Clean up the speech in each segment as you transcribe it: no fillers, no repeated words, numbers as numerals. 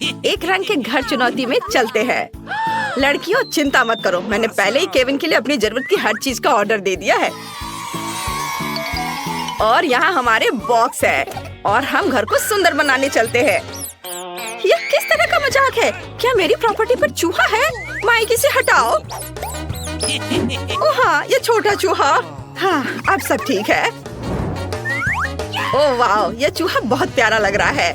एक रंग के घर चुनौती में चलते हैं। लड़कियों चिंता मत करो, मैंने पहले ही केविन के लिए अपनी जरूरत की हर चीज का ऑर्डर दे दिया है। और यहाँ हमारे बॉक्स है और हम घर को सुंदर बनाने चलते हैं। ये किस तरह का मजाक है? क्या मेरी प्रॉपर्टी पर चूहा है? माइक इसे हटाओ। ओह हाँ, ये छोटा चूहा। हाँ, अब सब ठीक है। ओह वाह, ये चूहा बहुत प्यारा लग रहा है।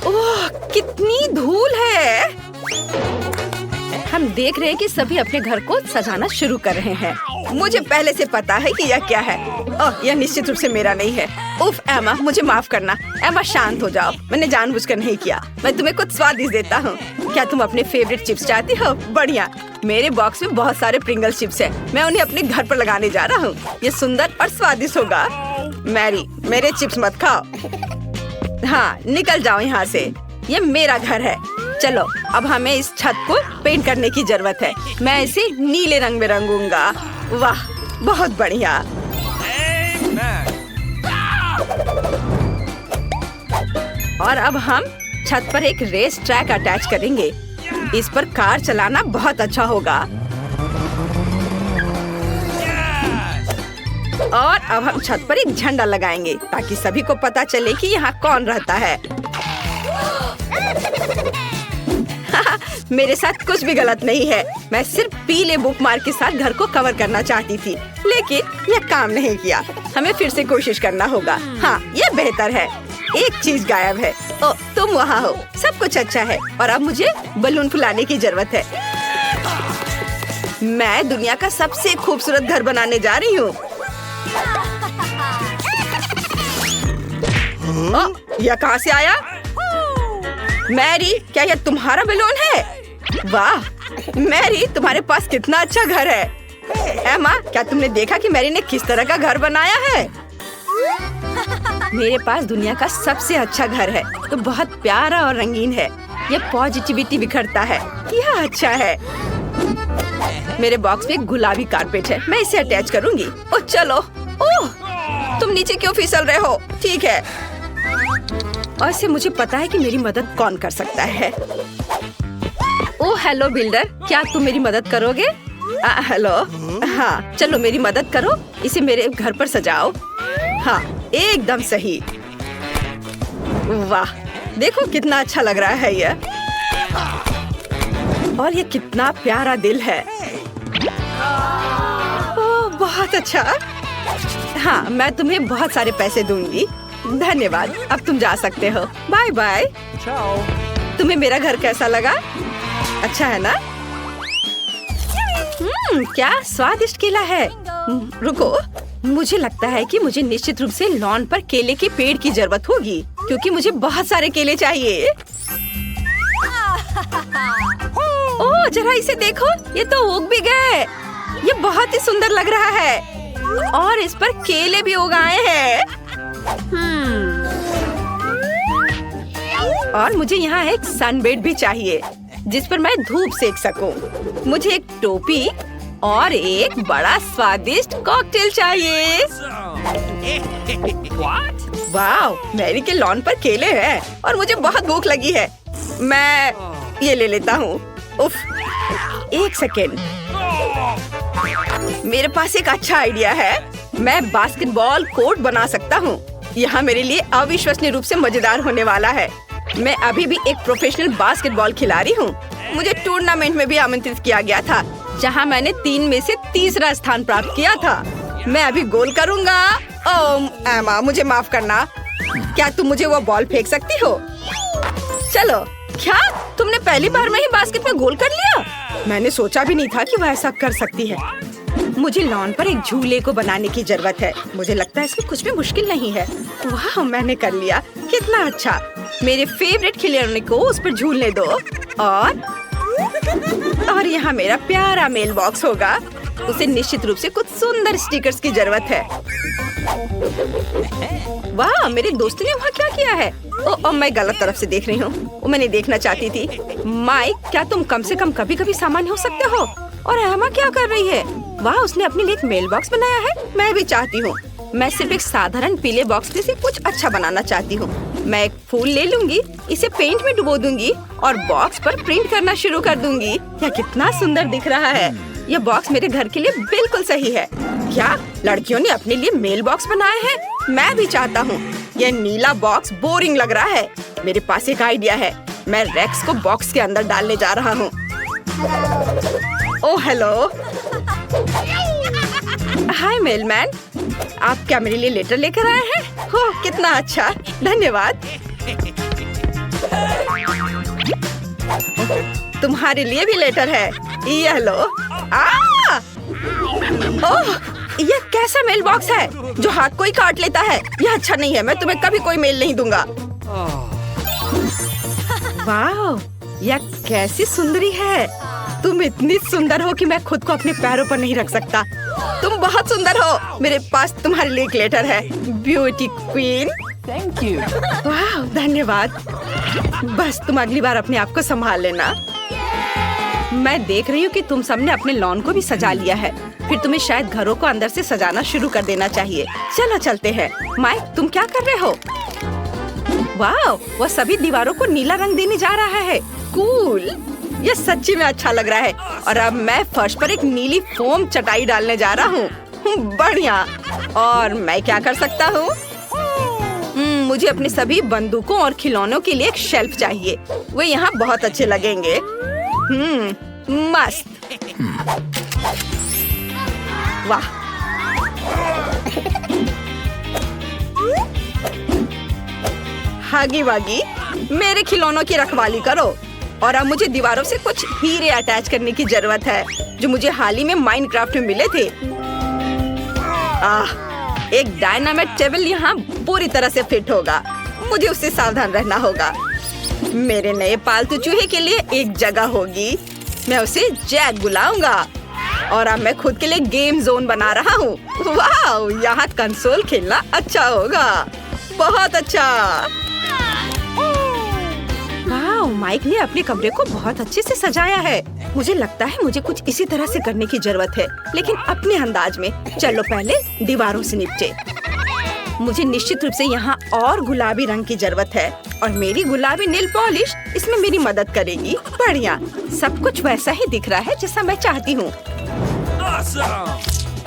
ओह, कितनी धूल है। हम देख रहे हैं कि सभी अपने घर को सजाना शुरू कर रहे हैं। मुझे पहले से पता है कि यह क्या है। ओह, यह निश्चित रूप से मेरा नहीं है। उफ एमा, मुझे माफ करना। एमा शांत हो जाओ, मैंने जानबूझकर नहीं किया। मैं तुम्हें कुछ स्वादिष्ट देता हूँ। क्या तुम अपने फेवरेट चिप्स चाहती हो? बढ़िया, मेरे बॉक्स में बहुत सारे प्रिंगल चिप्स हैं। मैं उन्हें अपने घर पर लगाने जा रहा हूँ। ये सुंदर और स्वादिष्ट होगा। मैरी, मेरे चिप्स मत खाओ। हाँ, निकल जाओ यहाँ से। ये मेरा घर है। चलो, अब हमें इस छत को पेंट करने की जरूरत है। मैं इसे नीले रंग में रंगूंगा। वाह, बहुत बढ़िया। और अब हम छत पर एक रेस ट्रैक अटैच करेंगे। इस पर कार चलाना बहुत अच्छा होगा। और अब हम छत पर एक झंडा लगाएंगे ताकि सभी को पता चले कि यहाँ कौन रहता है। मेरे साथ कुछ भी गलत नहीं है। मैं सिर्फ पीले बुकमार्क के साथ घर को कवर करना चाहती थी, लेकिन यह काम नहीं किया। हमें फिर से कोशिश करना होगा। हाँ, यह बेहतर है। एक चीज गायब है। ओ, तुम वहाँ हो। सब कुछ अच्छा है और अब मुझे बलून फुलाने की जरूरत है। मैं दुनिया का सबसे खूबसूरत घर बनाने जा रही हूँ। यह कहाँ से आया? मैरी, क्या यह तुम्हारा बलून है? वाह मैरी, तुम्हारे पास कितना अच्छा घर है। एमा, क्या तुमने देखा कि मैरी ने किस तरह का घर बनाया है? मेरे पास दुनिया का सबसे अच्छा घर है, तो बहुत प्यारा और रंगीन है। यह पॉजिटिविटी बिखरता है। यह अच्छा है। मेरे बॉक्स में एक गुलाबी कारपेट है, मैं इसे अटैच करूंगी। ओह चलो। ओह, तुम नीचे क्यों फिसल रहे हो? ठीक है। और इससे मुझे पता है कि मेरी मदद कौन कर सकता है। ओह हेलो बिल्डर, क्या तुम मेरी मदद करोगे? हेलो। हाँ, चलो मेरी मदद करो, इसे मेरे घर पर सजाओ। हाँ, एकदम सही। वाह, देखो कितना अच्छा लग रहा है यह। और ये कितना प्यारा दिल है। ओह बहुत अच्छा। हाँ, मैं तुम्हें बहुत सारे पैसे दूंगी। धन्यवाद, अब तुम जा सकते हो। Bye bye. तुम्हें मेरा घर कैसा लगा? अच्छा है ना? क्या स्वादिष्ट केला है। रुको, मुझे लगता है कि मुझे निश्चित रूप से लॉन पर केले के पेड़ की जरूरत होगी, क्योंकि मुझे बहुत सारे केले चाहिए। ओह जरा इसे देखो, ये तो उग भी गए। ये बहुत ही सुंदर लग रहा है और इस पर केले भी उगाए हैं। और मुझे यहाँ एक सनबेड भी चाहिए जिस पर मैं धूप सेक सकूं। मुझे एक टोपी और एक बड़ा स्वादिष्ट कॉकटेल चाहिए। वाह, मैरी के लॉन पर केले हैं और मुझे बहुत भूख लगी है। मैं ये ले लेता हूँ। उफ, एक सेकेंड, मेरे पास एक अच्छा आइडिया है। मैं बास्केटबॉल कोर्ट बना सकता हूँ। यहाँ मेरे लिए अविश्वसनीय रूप से मजेदार होने वाला है। मैं अभी भी एक प्रोफेशनल बास्केटबॉल खिलाड़ी हूँ। मुझे टूर्नामेंट में भी आमंत्रित किया गया था, जहाँ मैंने 3 में से तीसरा स्थान प्राप्त किया था। मैं अभी गोल करूँगा। ओह एमा, मुझे माफ करना। क्या तुम मुझे वो बॉल फेंक सकती हो? चलो। क्या तुमने पहली बार में ही बास्केट में गोल कर लिया? मैंने सोचा भी नहीं था कि वह ऐसा कर सकती है। मुझे लॉन पर एक झूले को बनाने की जरूरत है। मुझे लगता है इसमें कुछ भी मुश्किल नहीं है। वाह, मैंने कर लिया। कितना अच्छा। मेरे फेवरेट खिलौने को उस पर झूलने दो। और यहाँ मेरा प्यारा मेल बॉक्स होगा। उसे निश्चित रूप से कुछ सुंदर स्टिकर्स की जरूरत है। वाह, मेरे दोस्त ने वहाँ क्या किया है? ओह, मैं गलत तरफ से देख रही हूँ। वो मैं नहीं देखना चाहती थी। माइक, क्या तुम कम से कम कभी-कभी सामान्य हो सकते हो? और एमा क्या कर रही है? वाह, उसने अपने लिए एक मेल बॉक्स बनाया है। मैं भी चाहती हूँ। मैं सिर्फ एक साधारण पीले बॉक्स में से कुछ अच्छा बनाना चाहती हूँ। मैं एक फूल ले लूंगी, इसे पेंट में डुबो दूंगी और बॉक्स पर प्रिंट करना शुरू कर दूंगी। यह कितना सुंदर दिख रहा है। यह बॉक्स मेरे घर के लिए बिल्कुल सही है। क्या लड़कियों ने अपने लिए मेल बॉक्स बनाए हैं? मैं भी चाहता हूँ। यह नीला बॉक्स बोरिंग लग रहा है। मेरे पास एक आइडिया है। मैं रेक्स को बॉक्स के अंदर डालने जा रहा हूँ। ओह हेलो, हाय मेलमैन, आप क्या मेरे लिए लेटर लेकर आए हैं? ओह कितना अच्छा, धन्यवाद। तुम्हारे लिए भी लेटर है, ये लो। ओह, यह कैसा मेल बॉक्स है जो हाथ को ही काट लेता है? यह अच्छा नहीं है। मैं तुम्हें कभी कोई मेल नहीं दूंगा। वाह, यह कैसी सुंदरी है। तुम इतनी सुंदर हो कि मैं खुद को अपने पैरों पर नहीं रख सकता। तुम बहुत सुंदर हो। मेरे पास तुम्हारे लिए एक लेटर है, ब्यूटी क्वीन। Thank you. वाह, धन्यवाद। बस तुम अगली बार अपने आप को संभाल लेना। मैं देख रही हूँ कि तुम सबने अपने लॉन को भी सजा लिया है। फिर तुम्हें शायद घरों को अंदर से सजाना शुरू कर देना चाहिए। चलो चलते हैं। माइक, तुम क्या कर रहे हो? वाह, वह सभी दीवारों को नीला रंग देने जा रहा है। कूल, यह सच्ची में अच्छा लग रहा है। और अब मैं फर्श पर एक नीली फोम चटाई डालने जा रहा हूँ। बढ़िया। और मैं क्या कर सकता हूँ? मुझे अपने सभी बंदूकों और खिलौनों के लिए एक शेल्फ चाहिए। वे यहाँ बहुत अच्छे लगेंगे। मस्त। वाह, हागी वागी, मेरे खिलौनों की रखवाली करो। और अब मुझे दीवारों से कुछ हीरे अटैच करने की जरूरत है जो मुझे हाल ही में माइनक्राफ्ट में मिले थे। एक डायनामाइट टेबल यहाँ पूरी तरह से फिट होगा। मुझे उससे सावधान रहना होगा। मेरे नए पालतू चूहे के लिए एक जगह होगी। मैं उसे जैक बुलाऊंगा। और अब मैं खुद के लिए गेम जोन बना रहा हूँ। वाह, यहाँ कंसोल खेलना अच्छा होगा। बहुत अच्छा। वाह, माइक ने अपने कमरे को बहुत अच्छे से सजाया है। मुझे लगता है मुझे कुछ इसी तरह से करने की जरूरत है, लेकिन अपने अंदाज में। चलो पहले दीवारों से निपटे। मुझे निश्चित रूप से यहाँ और गुलाबी रंग की जरूरत है और मेरी गुलाबी नेल पॉलिश इसमें मेरी मदद करेगी। बढ़िया, सब कुछ वैसा ही दिख रहा है जैसा मैं चाहती हूँ।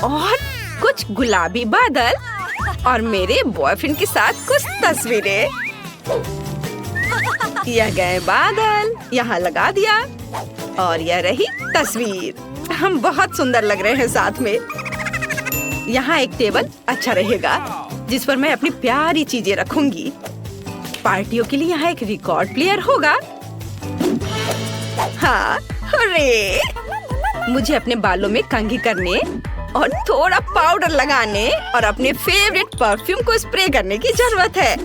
और कुछ गुलाबी बादल और मेरे बॉयफ्रेंड के साथ कुछ तस्वीरें। यह गए बादल, यहाँ लगा दिया और यह रही तस्वीर। हम बहुत सुंदर लग रहे हैं साथ में। यहाँ एक टेबल अच्छा रहेगा जिस पर मैं अपनी प्यारी चीजें रखूंगी। पार्टियों के लिए यहाँ एक रिकॉर्ड प्लेयर होगा। हाँ, हुर्रे! मुझे अपने बालों में कंघी करने और थोड़ा पाउडर लगाने और अपने फेवरेट परफ्यूम को स्प्रे करने की जरूरत है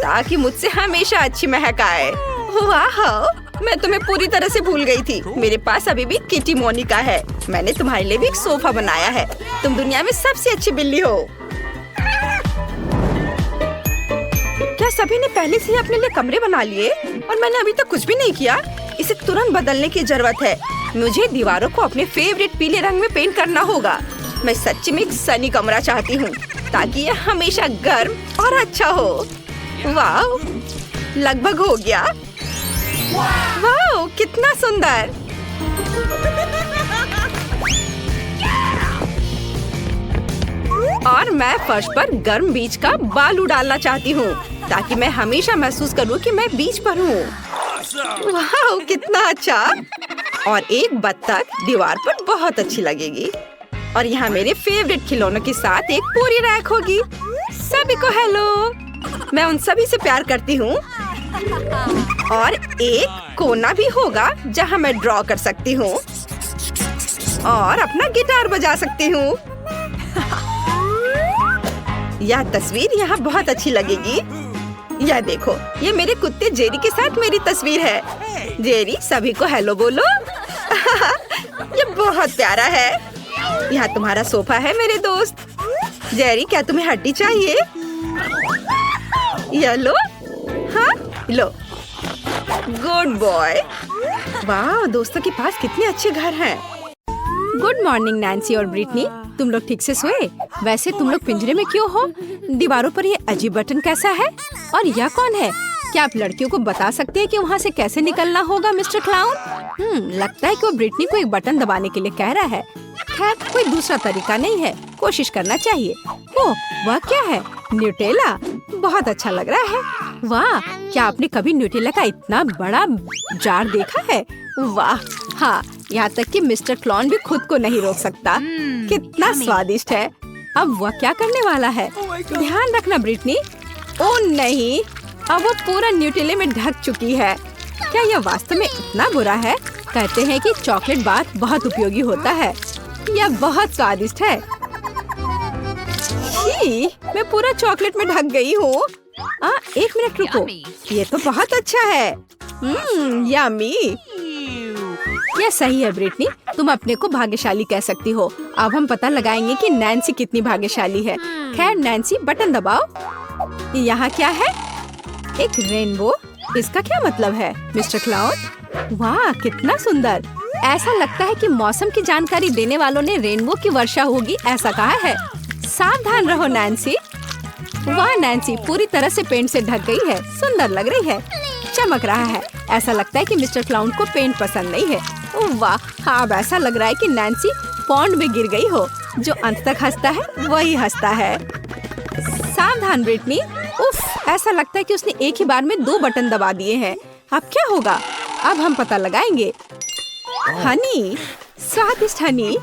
ताकि मुझसे हमेशा अच्छी महक आए। वाह, मैं तुम्हें पूरी तरह से भूल गई थी। मेरे पास अभी भी किटी मोनिका है। मैंने तुम्हारे लिए भी एक सोफा बनाया है। तुम दुनिया में सबसे अच्छी बिल्ली हो। क्या सभी ने पहले से ही अपने लिए कमरे बना लिए और मैंने अभी तक कुछ भी नहीं किया? इसे तुरंत बदलने की जरूरत है। मुझे दीवारों को अपने फेवरेट पीले रंग में पेंट करना होगा। मैं सच्ची में एक सनी कमरा चाहती हूँ ताकि यह हमेशा गर्म और अच्छा हो। वाह, लगभग हो गया। वाह, कितना सुंदर। और मैं फर्श पर गर्म बीच का बालू डालना चाहती हूँ ताकि मैं हमेशा महसूस करूँ कि मैं बीच पर हूँ। वाह, कितना अच्छा। और एक बत्तख दीवार पर बहुत अच्छी लगेगी। और यहाँ मेरे फेवरेट खिलौनों के साथ एक पूरी रैक होगी। सभी को हेलो, मैं उन सभी से प्यार करती हूँ। और एक कोना भी होगा जहाँ मैं ड्रॉ कर सकती हूँ और अपना गिटार बजा सकती हूँ। यह तस्वीर यहाँ बहुत अच्छी लगेगी। यह देखो, ये मेरे कुत्ते जेरी के साथ मेरी तस्वीर है। जेरी, सभी को हेलो बोलो। ये बहुत प्यारा है। यहाँ तुम्हारा सोफा है मेरे दोस्त। जेरी, क्या तुम्हें हड्डी चाहिए? यह लो। हाँ, लो। Good boy. वाह, दोस्तों के पास कितने अच्छे घर हैं। गुड मॉर्निंग नैन्सी और ब्रिटनी। तुम लोग ठीक से सोए? वैसे तुम लोग पिंजरे में क्यों हो? दीवारों पर ये अजीब बटन कैसा है? और यह कौन है? क्या आप लड़कियों को बता सकते हैं कि वहाँ से कैसे निकलना होगा मिस्टर क्लाउन? लगता है कि वो ब्रिटनी को एक बटन दबाने के लिए कह रहा है। खैर कोई दूसरा तरीका नहीं है, कोशिश करना चाहिए। ओह, वह क्या है? न्यूटेला, बहुत अच्छा लग रहा है। वाह, क्या आपने कभी न्यूटेला का इतना बड़ा जार देखा है? वाह, हाँ, यहाँ तक कि मिस्टर क्लाउन भी खुद को नहीं रोक सकता। कितना स्वादिष्ट है। अब वह क्या करने वाला है? ध्यान रखना ब्रिटनी। ओह नहीं, अब वो पूरा न्यूटेले में ढक चुकी है। क्या यह वास्तव में इतना बुरा है? कहते हैं कि चॉकलेट बार बहुत उपयोगी होता है। यह बहुत स्वादिष्ट है। छी, मैं पूरा चॉकलेट में ढक गई हूँ। एक मिनट रुको, ये तो बहुत अच्छा है। यम्मी। यह सही है ब्रिटनी, तुम अपने को भाग्यशाली कह सकती हो। अब हम पता लगाएंगे कि नैन्सी कितनी भाग्यशाली है। खैर नैन्सी, बटन दबाओ। यहाँ क्या है? एक रेनबो। इसका क्या मतलब है मिस्टर क्लाउन? वाह, कितना सुंदर। ऐसा लगता है कि मौसम की जानकारी देने वालों ने रेनबो की वर्षा होगी ऐसा कहा है। सावधान रहो नैन्सी। वाह नैन्सी पूरी तरह से पेंट से ढक गई है। सुंदर लग रही है, चमक रहा है। ऐसा लगता है कि मिस्टर क्लाउन को पेंट पसंद नहीं है। ओह वाह, हाँ, अब ऐसा लग रहा है कि नैन्सी पॉन्ड में गिर गई हो। जो अंत तक हंसता है वही हंसता है। सावधान ब्रिटनी। उफ, ऐसा लगता है कि उसने एक ही बार में 2 बटन दबा दिए हैं। अब क्या होगा? अब हम पता लगाएंगे। हनी, स्वादिष्ट हनी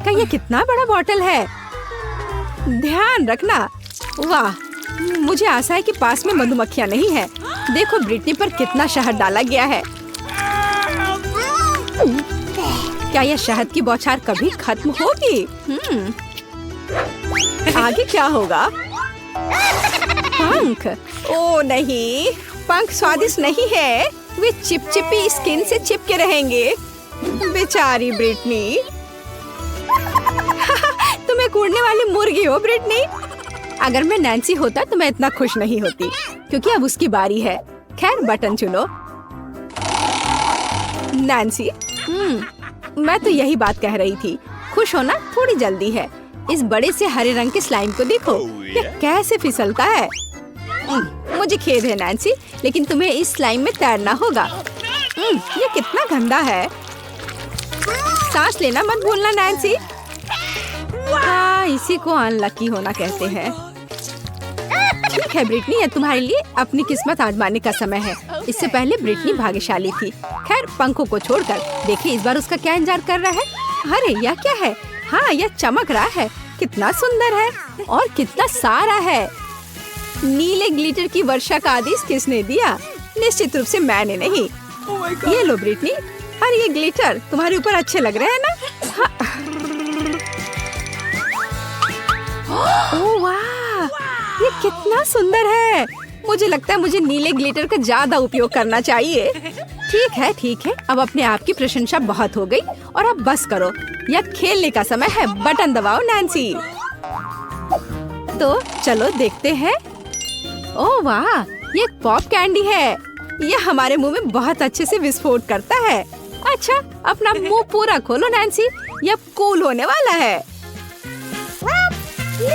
का ये कितना बड़ा बॉटल है। ध्यान रखना। वाह, मुझे आशा है कि पास में मधुमक्खियाँ नहीं है। देखो ब्रिटनी पर कितना शहद डाला गया है। क्या यह शहद की बौछार कभी खत्म होगी? आगे क्या होगा? पंख। ओ नहीं, पंख स्वादिष्ट नहीं है। वे चिपचिपी स्किन से चिपके रहेंगे। बेचारी ब्रिटनी। तुम एक उड़ने वाली मुर्गी हो ब्रिटनी। अगर मैं नैन्सी होता तो मैं इतना खुश नहीं होती, क्योंकि अब उसकी बारी है। खैर बटन चुनो। नैन्सी, मैं तो यही बात कह रही थी। खुश होना थोड़ी जल्दी है। इस बड़े से हरे रंग के स्लाइम को देखो, यह कैसे फिसलता है। मुझे खेद है नैन्सी, लेकिन तुम्हें इस स्लाइम में तैरना होगा। यह कितना गंदा है। सांस लेना मत भूलना नैन्सी। हाँ, इसी को अनलकी होना कहते हैं। ठीक है ब्रिटनी, यह तुम्हारे लिए अपनी किस्मत आजमाने का समय है। इससे पहले ब्रिटनी भाग्यशाली थी। खैर पंखों को छोड़कर देखिए इस बार उसका क्या इंतजार कर रहा है। अरे यह क्या है? हाँ, यह चमक रहा है। कितना सुंदर है और कितना सारा है। नीले ग्लिटर की वर्षा का आदेश किसने दिया? निश्चित रूप से मैंने नहीं। ये लो ब्रिटनी। अरे ये ग्लिटर तुम्हारे ऊपर अच्छे लग रहे हैं ना? हाँ। ओह वाह, ये कितना सुंदर है। मुझे लगता है मुझे नीले ग्लिटर का ज्यादा उपयोग करना चाहिए। ठीक है, अब अपने आप की प्रशंसा बहुत हो गई और अब बस करो। यह खेलने का समय है। बटन दबाओ नैन्सी। तो चलो देखते हैं। ओह वाह, ये एक पॉप कैंडी है। यह हमारे मुंह में बहुत अच्छे से विस्फोट करता है। अच्छा, अपना मुंह पूरा खोलो नैन्सी, यह कूल होने वाला है।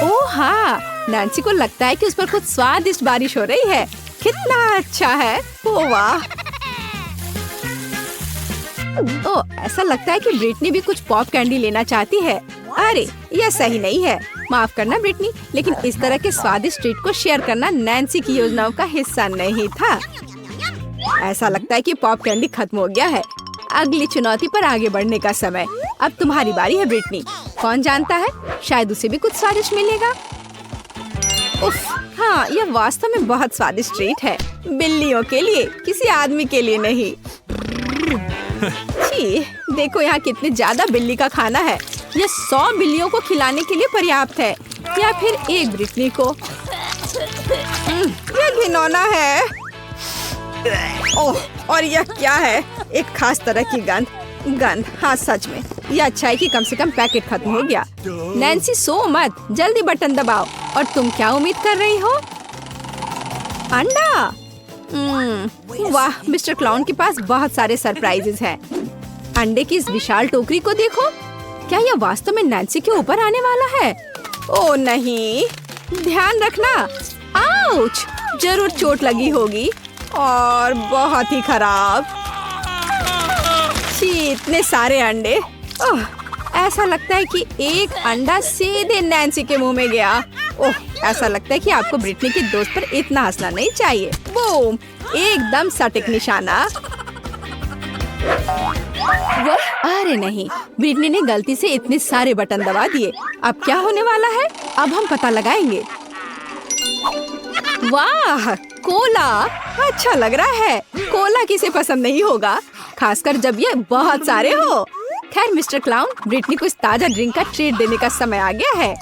ओह हाँ, नैन्सी को लगता है कि उस पर कुछ स्वादिष्ट बारिश हो रही है। कितना अच्छा है। ओह वाह। ओह, ऐसा लगता है कि ब्रिटनी भी कुछ पॉप कैंडी लेना चाहती है। अरे यह सही नहीं है। माफ करना ब्रिटनी, लेकिन इस तरह के स्वादिष्ट ट्रीट को शेयर करना नैन्सी की योजनाओं का हिस्सा नहीं था। ऐसा लगता है कि पॉप कैंडी खत्म हो गया है। अगली चुनौती पर आगे बढ़ने का समय। अब तुम्हारी बारी है ब्रिटनी। कौन जानता है, शायद उसे भी कुछ स्वादिष्ट मिलेगा। उफ, हाँ, यह वास्तव में बहुत स्वादिष्ट ट्रीट है। बिल्लियों के लिए, किसी आदमी के लिए नहीं। छी, देखो यहाँ कितने ज्यादा बिल्ली का खाना है। यह 100 बिल्लियों को खिलाने के लिए पर्याप्त है, या फिर एक ब्रिटनी को। यह घिनौना है। ओह, और यह क्या है? एक खास तरह की गंध। हाँ सच में, यह अच्छा है कि कम से कम पैकेट खत्म हो गया। नैन्सी सो मत, जल्दी बटन दबाओ। और तुम क्या उम्मीद कर रही हो? अंडा। वाह, मिस्टर क्लाउन के पास बहुत सारे सरप्राइजेस हैं। अंडे की इस विशाल टोकरी को देखो, क्या यह वास्तव में नैन्सी के ऊपर आने वाला है? ओ नहीं, ध्यान रखना। आउच! जरूर चोट लगी होगी और बहुत ही खराब। छी, इतने सारे अंडे। ओह, ऐसा लगता है कि एक अंडा सीधे नैन्सी के मुंह में गया। ओह, ऐसा लगता है कि आपको ब्रिटनी के दोस्त पर इतना हंसना नहीं चाहिए। बूम! एकदम सटीक निशाना। अरे नहीं, ब्रिटनी ने गलती से इतने सारे बटन दबा दिए। अब क्या होने वाला है? अब हम पता लगाएंगे। वाह, कोला अच्छा लग रहा है। कोला किसे पसंद नहीं होगा, खासकर जब ये बहुत सारे हो। खैर मिस्टर क्लाउन, ब्रिटनी को इस ताजा ड्रिंक का ट्रीट देने का समय आ गया है।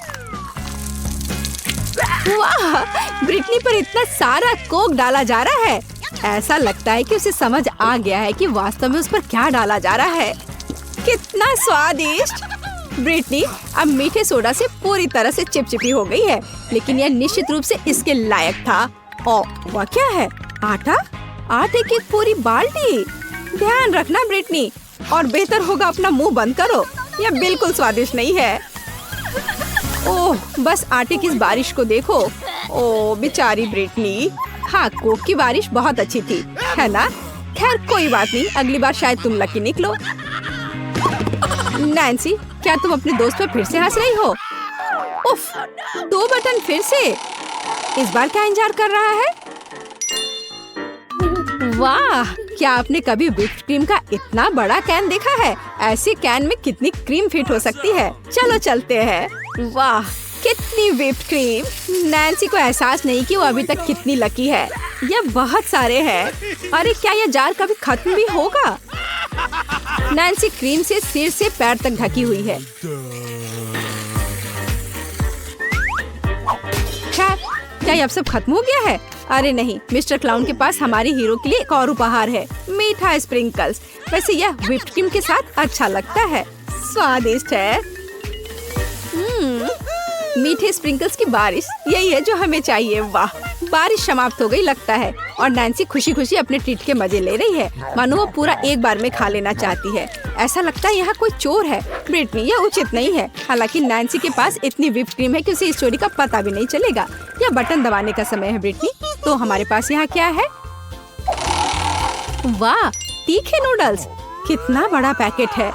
वाह, ब्रिटनी पर इतना सारा कोक डाला जा रहा है। ऐसा लगता है कि उसे समझ आ गया है कि वास्तव में उस पर क्या डाला जा रहा है। कितना स्वादिष्ट! ब्रिटनी अब मीठे सोडा से पूरी तरह से चिपचिपी हो गई है, लेकिन यह निश्चित रूप से इसके लायक था। ओ, वह क्या है? आटा? आटे की पूरी बाल्टी। ध्यान रखना ब्रिटनी, और बेहतर होगा अपना मुंह बंद करो। यह बिल्कुल स्वादिष्ट नहीं है। ओह, बस आटे की इस बारिश को देखो। ओह बेचारी ब्रिटनी। हाँ, कोक की बारिश बहुत अच्छी थी, है ना? खैर कोई बात नहीं, अगली बार शायद तुम लकी निकलो। नैन्सी, क्या तुम अपने दोस्त पर फिर से हंस रही हो? उफ, 2 बटन फिर से। इस बार क्या इंतजार कर रहा है? वाह, क्या आपने कभी व्हिप्ड क्रीम का इतना बड़ा कैन देखा है? ऐसे कैन में कितनी क्रीम फिट हो सकती है। चलो चलते हैं। वाह, कितनी व्हिप्ड क्रीम! नैन्सी को एहसास नहीं कि वो अभी तक कितनी लकी है। यह बहुत सारे हैं। अरे क्या यह जार कभी खत्म भी होगा? नैन्सी क्रीम से सिर से पैर तक ढकी हुई है। खैर, क्या यह अब सब खत्म हो गया है? अरे नहीं, मिस्टर क्लाउन के पास हमारे हीरो के लिए एक और उपहार है, मीठा स्प्रिंकल्स। वैसे यह व्हिप्ड क्रीम के साथ अच्छा लगता है, स्वादिष्ट है। मीठे स्प्रिंकल्स की बारिश, यही है जो हमें चाहिए। वाह, बारिश समाप्त हो गई लगता है, और नैन्सी खुशी खुशी अपने ट्रीट के मजे ले रही है, मानो वो पूरा एक बार में खा लेना चाहती है। ऐसा लगता है यहाँ कोई चोर है। ब्रिटनी, यह उचित नहीं है। हालांकि नैन्सी के पास इतनी व्हिप्ड क्रीम है कि उसे इस चोरी का पता भी नहीं चलेगा। यह बटन दबाने का समय है ब्रिटनी। तो हमारे पास यहाँ क्या है? वाह, तीखे नूडल्स, कितना बड़ा पैकेट है।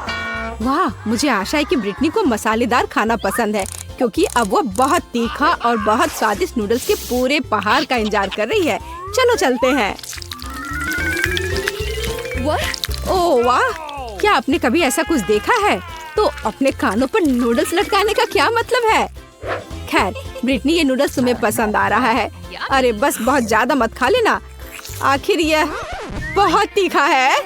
वाह, मुझे आशा है कि ब्रिटनी को मसालेदार खाना पसंद है, क्योंकि अब वो बहुत तीखा और बहुत स्वादिष्ट नूडल्स के पूरे पहाड़ का इंतजार कर रही है। चलो चलते हैं। ओह वाह, क्या आपने कभी ऐसा कुछ देखा है? तो अपने कानों पर नूडल्स लटकाने का क्या मतलब है? खैर ब्रिटनी, ये नूडल्स तुम्हें पसंद आ रहा है। अरे बस बहुत ज्यादा मत खा लेना, आखिर यह बहुत तीखा है।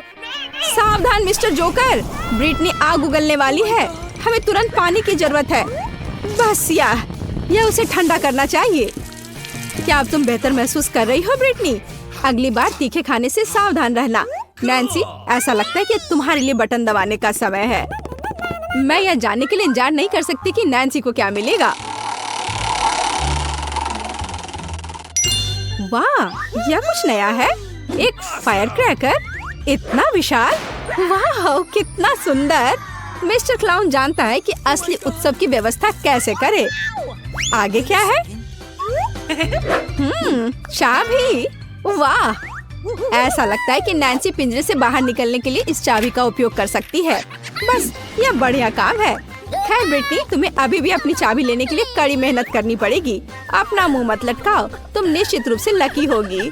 सावधान मिस्टर जोकर, ब्रिटनी आग उगलने वाली है। हमें तुरंत पानी की जरूरत है। बस यह उसे ठंडा करना चाहिए। क्या अब तुम बेहतर महसूस कर रही हो ब्रिटनी? अगली बार तीखे खाने से सावधान रहना। नैन्सी, ऐसा लगता है कि तुम्हारे लिए बटन दबाने का समय है। मैं यह जानने के लिए इंतजार नहीं कर सकती कि नैन्सी को क्या मिलेगा। वाह, यह कुछ नया है। एक फायर क्रैकर, इतना विशाल। वाह, कितना सुंदर। मिस्टर क्लाउन जानता है कि असली उत्सव की व्यवस्था कैसे करे। आगे क्या है? चाबी। वाह, ऐसा लगता है कि नैन्सी पिंजरे से बाहर निकलने के लिए इस चाबी का उपयोग कर सकती है। बस, यह बढ़िया काम है। खैर ब्रिटनी, तुम्हें अभी भी अपनी चाबी लेने के लिए कड़ी मेहनत करनी पड़ेगी। अपना मुंह मत लटकाओ, तुम निश्चित रूप से लकी होगी।